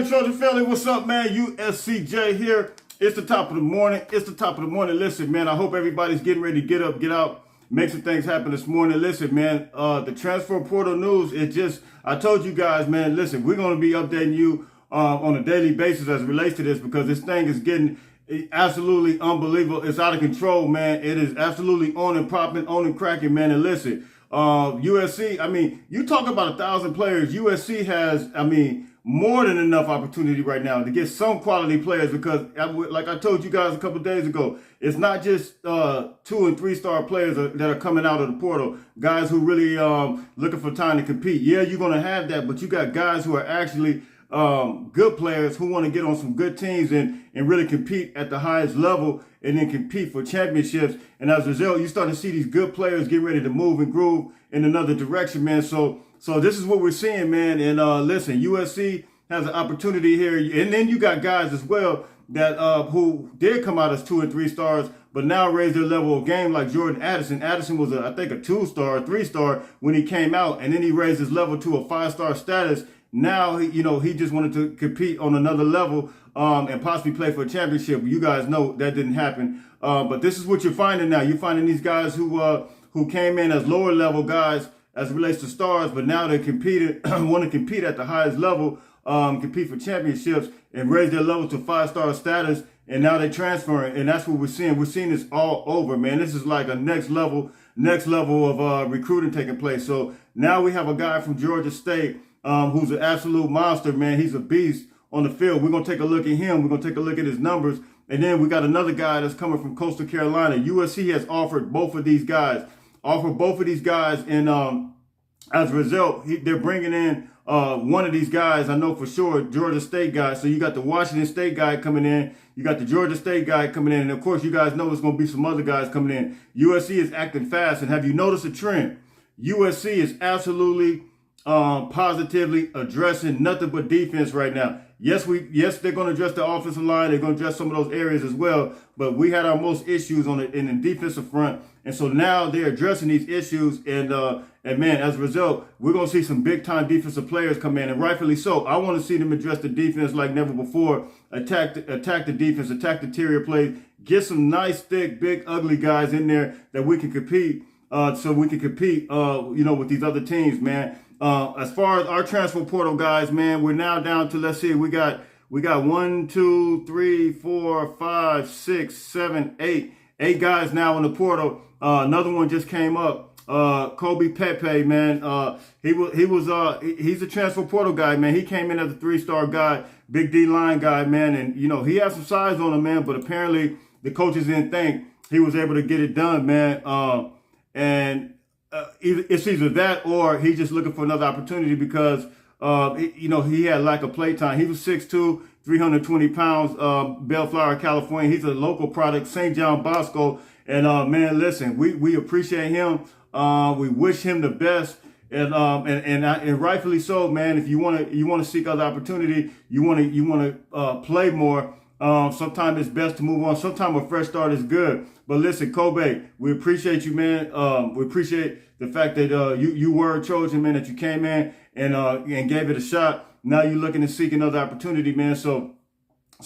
Trojan family, what's up, man? USCJ here. It's the top of the morning. Listen, man, I hope everybody's getting ready to get up, get out, make some things happen this morning. Listen, man, the transfer portal news, I told you guys, man, listen, we're going to be updating you on a daily basis as it relates to this, because this thing is getting absolutely unbelievable. It's out of control, man. It is absolutely on and popping, on and cracking, man. And listen, USC, I mean, you talk about 1,000 players. USC has, more than enough opportunity right now to get some quality players, because like I told you guys a couple of days ago, it's not just 2 and 3 star players that are coming out of the portal, guys who really looking for time to compete. Yeah, you're going to have that, but you got guys who are actually good players who want to get on some good teams and really compete at the highest level and then compete for championships. And as a result, you start to see these good players get ready to move and groove in another direction, man. So this is what we're seeing, man. And listen, USC has an opportunity here. And then you got guys as well that who did come out as 2 and 3 stars, but now raised their level of game, like Jordan Addison. Addison was, I think, a 2-star, 3-star when he came out, and then he raised his level to a 5-star status. Now, he just wanted to compete on another level and possibly play for a championship. You guys know that didn't happen. But this is what you're finding now. You're finding these guys who came in as lower level guys as it relates to stars, but now they want to compete at the highest level, compete for championships and raise their level to 5-star status. And now they're transferring, and that's what we're seeing. We're seeing this all over, man. This is like a next level of recruiting taking place. So now we have a guy from Georgia State who's an absolute monster, man. He's a beast on the field. We're going to take a look at him. We're going to take a look at his numbers. And then we got another guy that's coming from Coastal Carolina. USC has offered both of these guys. And as a result, they're bringing in one of these guys, I know for sure, Georgia State guy. So you got the Washington State guy coming in. You got the Georgia State guy coming in. And, of course, you guys know there's going to be some other guys coming in. USC is acting fast. And have you noticed a trend? USC is absolutely positively addressing nothing but defense right now. Yes, they're going to address the offensive line. They're going to address some of those areas as well. But we had our most issues in the defensive front. And so now they're addressing these issues. And man, as a result, we're going to see some big time defensive players come in, and rightfully so. I want to see them address the defense like never before. Attack the defense, attack the interior plays, get some nice, thick, big, ugly guys in there that we can compete. With these other teams, man. As far as our transfer portal guys, man, we're now down to, let's see, we got 1, 2, 3, 4, 5, 6, 7, 8 guys now in the portal. Another one just came up. Kobe Pepe, man. He's a transfer portal guy, man. He came in as a 3-star guy, big D line guy, man. And, he has some size on him, man, but apparently the coaches didn't think he was able to get it done, man. It's either that or he's just looking for another opportunity because, he had lack of play time. He was 6'2", 320 pounds, Bellflower, California. He's a local product, St. John Bosco. And, man, listen, we appreciate him. We wish him the best. And rightfully so, man. If you want to seek other opportunity, you want to play more. Sometimes it's best to move on. Sometimes a fresh start is good. But listen, Kobe, we appreciate you, man. We appreciate the fact that you were a Trojan, man, that you came in and gave it a shot. Now you're looking to seek another opportunity, man. So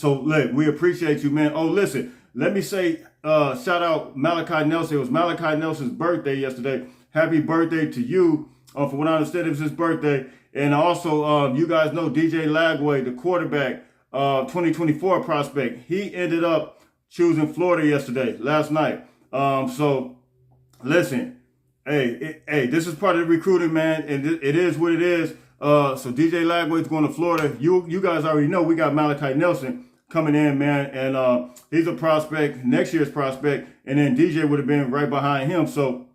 look, we appreciate you, man. Oh, listen, let me say, shout out Malachi Nelson. It was Malachi Nelson's birthday yesterday. Happy birthday to you. From what I understand, it was his birthday. And also, you guys know DJ Lagway, the quarterback, 2024 prospect. He ended up choosing Florida last night. So listen, hey, this is part of the recruiting, man, and it is what it is. So DJ Lagway's going to Florida. You guys already know we got Malachi Nelson coming in, man, and he's a prospect, next year's prospect, and then DJ would have been right behind him. So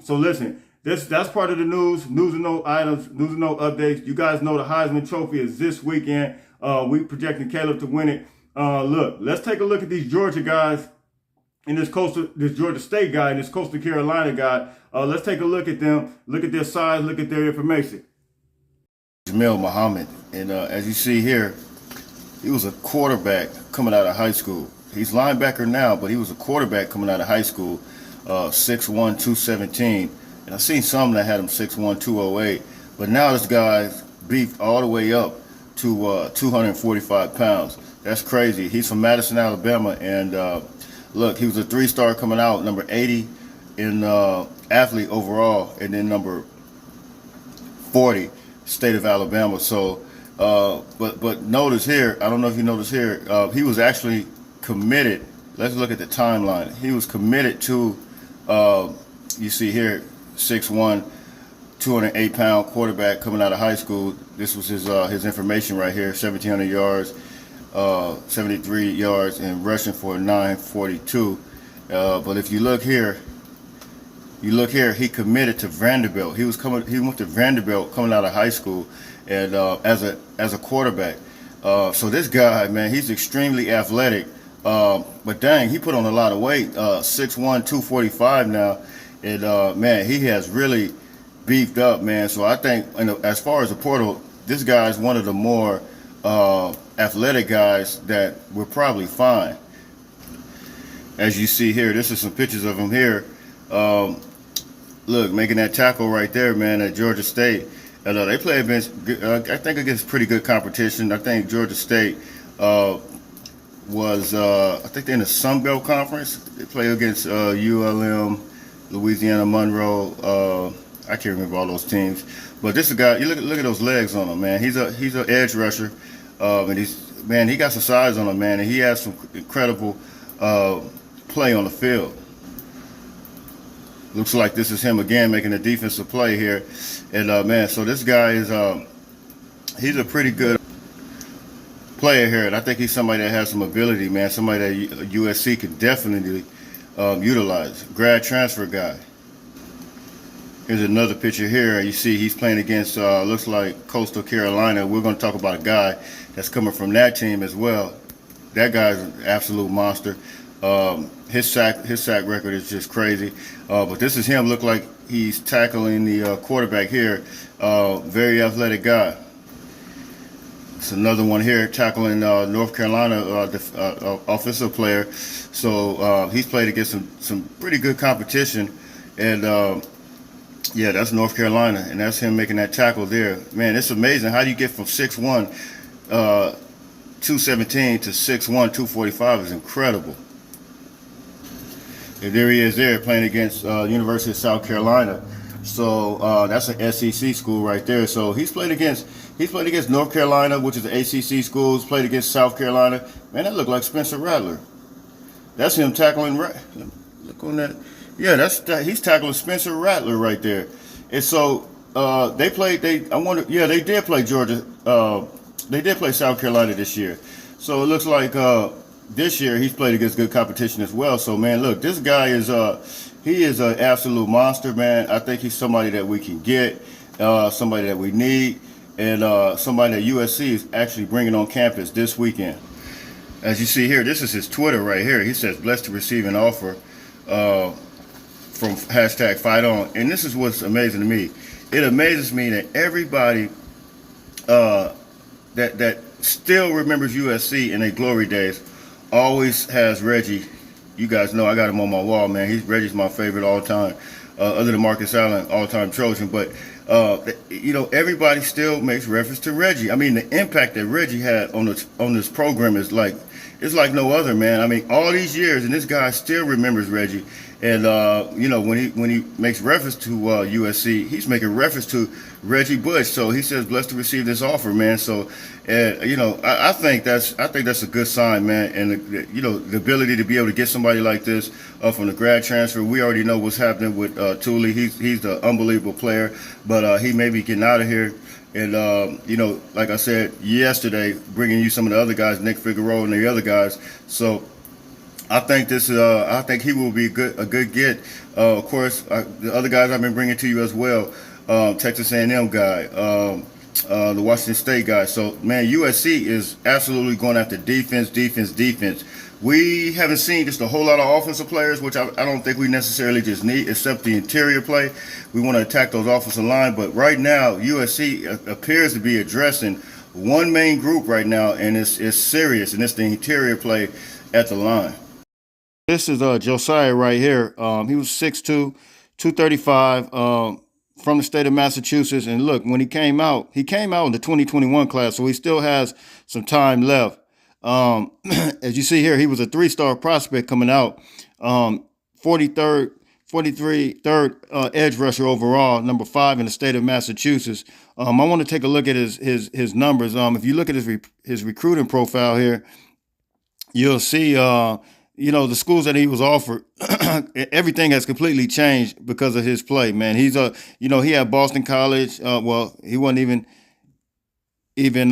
listen, that's part of the news and note items, news and note updates. You guys know the Heisman Trophy is this weekend. We projecting Caleb to win it. Look, let's take a look at these Georgia guys and this Georgia State guy and this Coastal Carolina guy. Let's take a look at them, look at their size, look at their information. Jamil Muhammad, and as you see here, he was a quarterback coming out of high school. He's linebacker now, but he was a quarterback coming out of high school, 6'1", 217. And I've seen some that had him 6'1", 208. But now this guy's beefed all the way up to 245 pounds. That's crazy. He's from Madison, Alabama. And look, he was a 3-star coming out, number 80 in athlete overall, and then number 40, state of Alabama. So, but notice here, I don't know if you notice here, he was actually committed. Let's look at the timeline. He was committed to, you see here, 6'1", 208-pound quarterback coming out of high school. This was his information right here: 1,700 yards, 73 yards, and rushing for 942. But if you look here, he committed to Vanderbilt. He went to Vanderbilt coming out of high school, and as a quarterback. So this guy, man, he's extremely athletic. But dang, he put on a lot of weight. 6'1", 245 now, and man, he has really beefed up, man. So I think, as far as the portal, this guy is one of the more athletic guys that will probably find. As you see here, this is some pictures of him here. Look, making that tackle right there, man, at Georgia State. And they play against, I think, against pretty good competition. I think Georgia State was, I think they're in the Sun Belt Conference. They play against ULM, Louisiana Monroe. I can't remember all those teams. But this is a guy. You look at those legs on him, man. He's an edge rusher, and he got some size on him, man, and he has some incredible play on the field. Looks like this is him again making a defensive play here, and man, so this guy is he's a pretty good player here, and I think he's somebody that has some ability, man. Somebody that USC could definitely utilize. Grad transfer guy. Here's another picture here. You see he's playing against, looks like Coastal Carolina. We're going to talk about a guy that's coming from that team as well. That guy's an absolute monster. His sack record is just crazy. But this is him. Look like he's tackling the quarterback here. Very athletic guy. It's another one here tackling North Carolina offensive player. So he's played against some pretty good competition, and yeah, that's North Carolina, and that's him making that tackle there. Man, it's amazing how do you get from 6'1", 217 to 6'1", 245 is incredible. And there he is there playing against University of South Carolina. So that's an SEC school right there. So he's played against North Carolina, which is an ACC school. He's played against South Carolina. Man, that looked like Spencer Rattler. That's him tackling. Look on that. Yeah, he's tackling Spencer Rattler right there. And so they did play Georgia. They did play South Carolina this year. So it looks like this year he's played against good competition as well. So man, look, this guy is he is an absolute monster, man. I think he's somebody that we can get, somebody that we need, and somebody that USC is actually bringing on campus this weekend. As you see here, this is his Twitter right here. He says, "Blessed to receive an offer." From hashtag Fight On. And this is what's amazing to me. It amazes me that everybody that still remembers USC in their glory days always has Reggie. You guys know I got him on my wall, man. Reggie's my favorite all time, other than Marcus Allen, all-time Trojan. But everybody still makes reference to Reggie. I mean, the impact that Reggie had on this program is like no other, man. I mean, all these years, and this guy still remembers Reggie. And when he makes reference to USC, he's making reference to Reggie Bush. So he says, "Blessed to receive this offer, man." So, I think that's a good sign, man. And the ability to be able to get somebody like this from the grad transfer. We already know what's happening with Thule. He's the unbelievable player, but he may be getting out of here. And like I said yesterday, bringing you some of the other guys, Nick Figueroa and the other guys. So I think I think he will be a good get. Of course, the other guys I've been bringing to you as well. Texas A&M guy, the Washington State guy. So man, USC is absolutely going after defense. We haven't seen just a whole lot of offensive players, which I don't think we necessarily just need, except the interior play. We want to attack those offensive line, but right now USC appears to be addressing one main group right now, and it's serious, and it's the interior play at the line. This is Josiah right here. He was 6'2", 235, from the state of Massachusetts. And look, when he came out in the 2021 class, so he still has some time left. As you see here, he was a 3-star prospect coming out, 43rd edge rusher overall, number 5 in the state of Massachusetts. I want to take a look at his numbers. If you look at his recruiting profile here, you'll see, the schools that he was offered, everything has completely changed because of his play, man. He's he had Boston College. He wasn't even.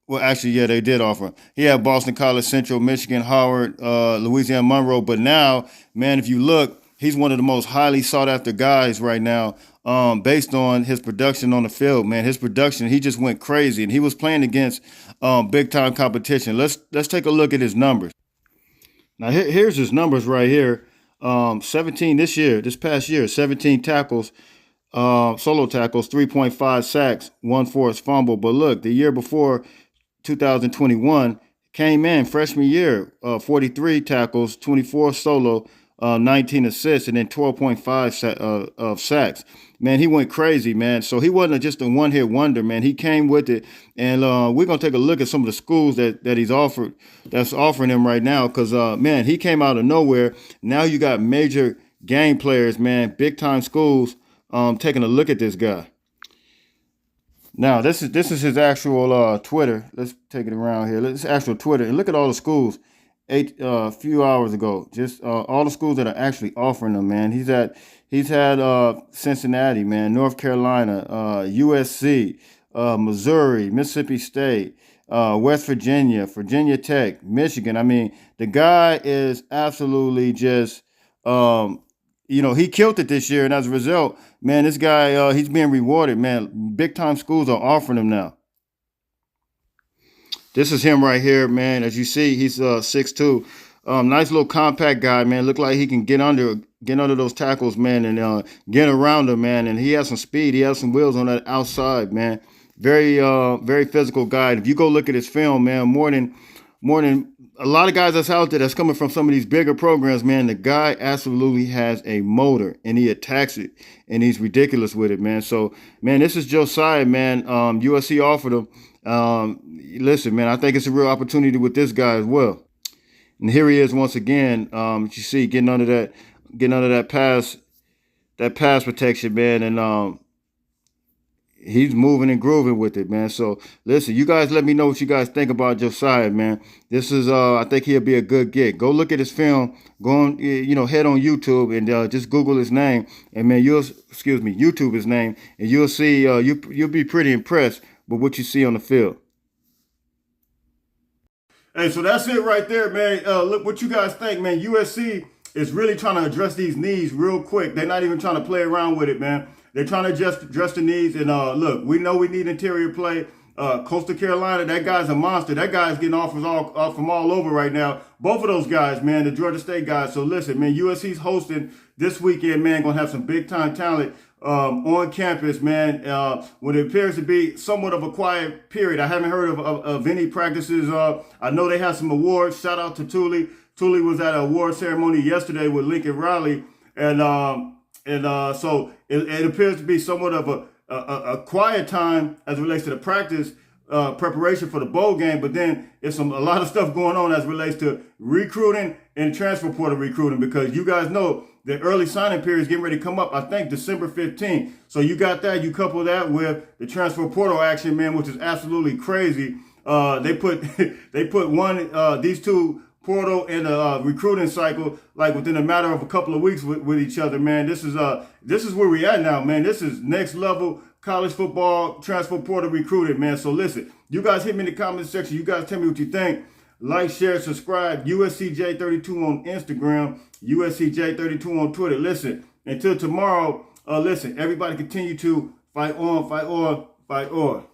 Well, actually, yeah, they did offer. He had Boston College, Central Michigan, Howard, Louisiana Monroe. But now, man, if you look, he's one of the most highly sought after guys right now, based on his production on the field, man. His production, he just went crazy, and he was playing against big time competition. Let's take a look at his numbers. Now here's his numbers right here. 17 this past year, 17 tackles, solo tackles, 3.5 sacks, 1 forced fumble. But look, the year before, 2021, came in freshman year, 43 tackles, 24 solo, 19 assists, and then 12.5 of sacks. Man, he went crazy, man. So he wasn't just a one-hit wonder, man. He came with it, and we're gonna take a look at some of the schools that's offering him right now, because man, he came out of nowhere. Now you got major game players, man, big-time schools taking a look at this guy. Now, this is his actual Twitter. Let's take it around here. This actual Twitter, and look at all the schools. A few hours ago, just all the schools that are actually offering them, man. He's had Cincinnati, man, North Carolina, USC, Missouri, Mississippi State, West Virginia, Virginia Tech, Michigan. I mean, the guy is absolutely just, he killed it this year, and as a result, man, this guy, he's being rewarded, man. Big time schools are offering him now. This is him right here, man. As you see, he's 6'2". Nice little compact guy, man. Look like he can get under those tackles, man, and get around them, man. And he has some speed. He has some wheels on that outside, man. Very physical guy. If you go look at his film, man, more than a lot of guys that's out there that's coming from some of these bigger programs, man, the guy absolutely has a motor, and he attacks it, and he's ridiculous with it, man. So, man, this is Josiah, man. USC offered him. Listen, man, I think it's a real opportunity with this guy as well. And here he is once again. You see, getting under that pass protection, man, and he's moving and grooving with it, man. So listen, you guys, let me know what you guys think about Josiah, man. This is, I think he'll be a good get. Go look at his film. Go on, head on YouTube and just Google his name, and man, YouTube his name, and you'll see, you'll be pretty impressed with what you see on the field. Hey, so that's it right there, man. Look what you guys think, man. USC is really trying to address these needs real quick. They're not even trying to play around with it, man. They're trying to address the needs. And look, we know we need interior play. Coastal Carolina, that guy's a monster. That guy's getting offers from all over right now. Both of those guys, man, the Georgia State guys. So listen, man, USC's hosting this weekend, man. Gonna have some big time talent on campus, man. When it appears to be somewhat of a quiet period. I haven't heard of any practices. I know they have some awards. Shout out to Thule. Thule was at an award ceremony yesterday with Lincoln Riley, and so it appears to be somewhat of a quiet time as it relates to the practice preparation for the bowl game. But then it's a lot of stuff going on as it relates to recruiting and transfer portal recruiting, because you guys know the early signing period is getting ready to come up, I think December 15th. So you got that, you couple that with the transfer portal action, man, which is absolutely crazy. They put these two portal and a recruiting cycle like within a matter of a couple of weeks with each other, man. This is where we at now, man. This is next level college football transfer portal recruiting, man. So listen, you guys hit me in the comment section. You guys tell me what you think. Like, share, subscribe. USCJ32 on Instagram, USCJ32 on Twitter. Listen, until tomorrow, listen, everybody continue to fight on, fight on, fight on.